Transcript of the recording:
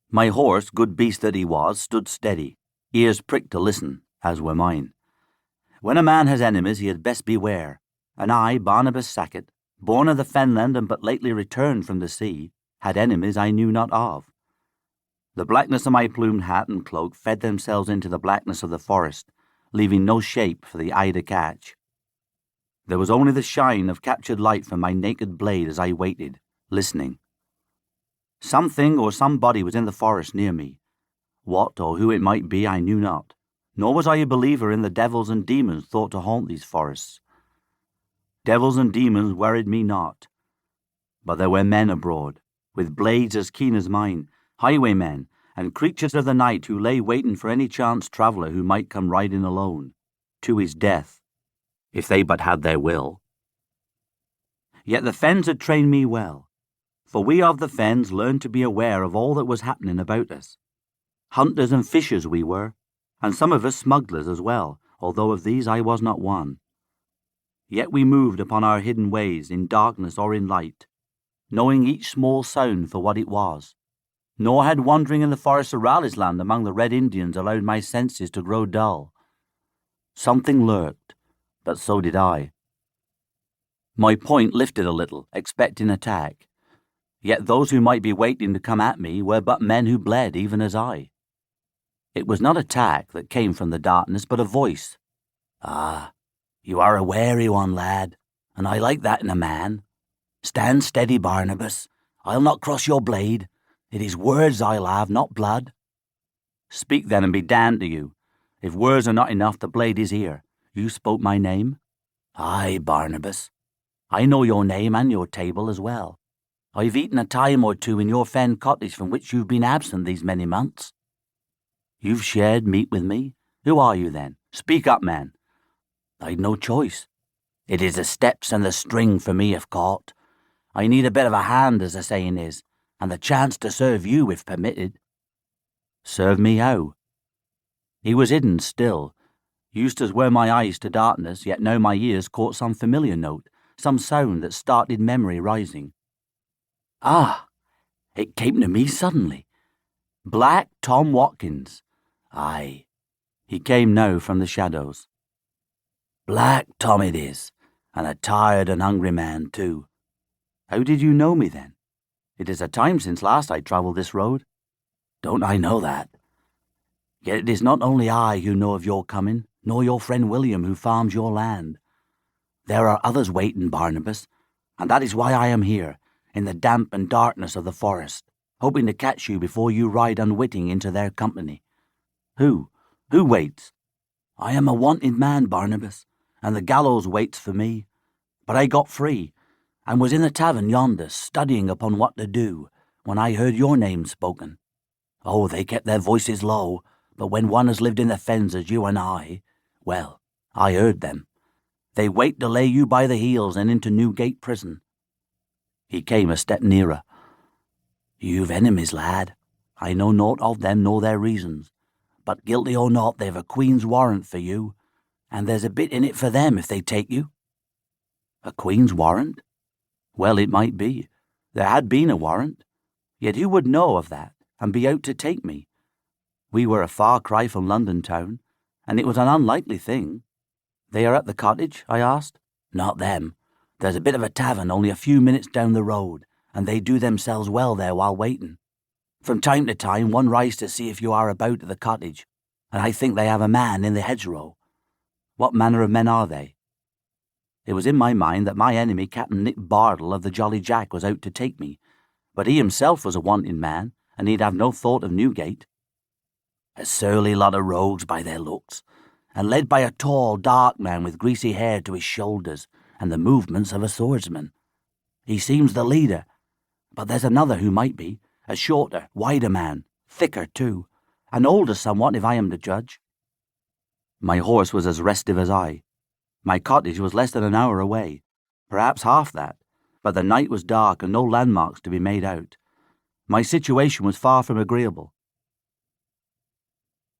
My horse, good beast that he was, stood steady, ears pricked to listen, as were mine. When a man has enemies, he had best beware, and I, Barnabas Sackett, born of the fenland and but lately returned from the sea, had enemies I knew not of. The blackness of my plumed hat and cloak fed themselves into the blackness of the forest, leaving no shape for the eye to catch. There was only the shine of captured light from my naked blade as I waited, listening. Something or somebody was in the forest near me. What or who it might be I knew not, nor was I a believer in the devils and demons thought to haunt these forests. Devils and demons worried me not, but there were men abroad, with blades as keen as mine, highwaymen and creatures of the night who lay waiting for any chance traveller who might come riding alone, to his death, if they but had their will. Yet the fens had trained me well, for we of the fens learned to be aware of all that was happening about us. Hunters and fishers we were, and some of us smugglers as well, although of these I was not one. Yet we moved upon our hidden ways in darkness or in light, knowing each small sound for what it was. Nor had wandering in the forests of Raleigh's land among the Red Indians allowed my senses to grow dull. Something lurked, but so did I. My point lifted a little, expecting attack. Yet those who might be waiting to come at me were but men who bled even as I. It was not attack that came from the darkness, but a voice. "Ah, you are a wary one, lad, and I like that in a man. Stand steady, Barnabas. I'll not cross your blade. It is words I'll have, not blood." "Speak then and be damned to you. If words are not enough, the blade is here. You spoke my name?" "Aye, Barnabas. I know your name and your table as well. I've eaten a time or two in your fen cottage from which you've been absent these many months." "You've shared meat with me? Who are you then? Speak up, man." "I'd no choice. It is the steps and the string for me if caught. I need a bit of a hand, as the saying is, and the chance to serve you if permitted." "Serve me how?" He was hidden still. Used as were my eyes to darkness, yet now my ears caught some familiar note, some sound that started memory rising. Ah! It came to me suddenly. Black Tom Watkins. Aye, he came now from the shadows. Black Tom it is, and a tired and hungry man too. How did you know me then? It is a time since last I travelled this road. Don't I know that? Yet it is not only I who know of your coming, nor your friend William who farms your land. There are others waiting, Barnabas, and that is why I am here, in the damp and darkness of the forest, hoping to catch you before you ride unwitting into their company. Who waits? I am a wanted man, Barnabas, and the gallows waits for me. But I got free, and was in the tavern yonder, studying upon what to do, when I heard your name spoken. Oh, they kept their voices low, but when one has lived in the fens as you and I, well, I heard them. They wait to lay you by the heels and into Newgate prison. He came a step nearer. You've enemies, lad. I know naught of them nor their reasons, but guilty or not, they've a queen's warrant for you, and there's a bit in it for them if they take you. A queen's warrant? Well, it might be. There had been a warrant. Yet who would know of that and be out to take me? We were a far cry from London town, and it was an unlikely thing. They are at the cottage? I asked. Not them. There's a bit of a tavern only a few minutes down the road, and they do themselves well there while waiting. From time to time one rides to see if you are about at the cottage, and I think they have a man in the hedgerow. What manner of men are they? It was in my mind that my enemy, Captain Nick Bardell of the Jolly Jack, was out to take me, but he himself was a wanted man, and he'd have no thought of Newgate. A surly lot of rogues by their looks, and led by a tall, dark man with greasy hair to his shoulders and the movements of a swordsman. He seems the leader, but there's another who might be, a shorter, wider man, thicker too, and older somewhat if I am to judge. My horse was as restive as I. My cottage was less than an hour away, perhaps half that, but the night was dark and no landmarks to be made out. My situation was far from agreeable,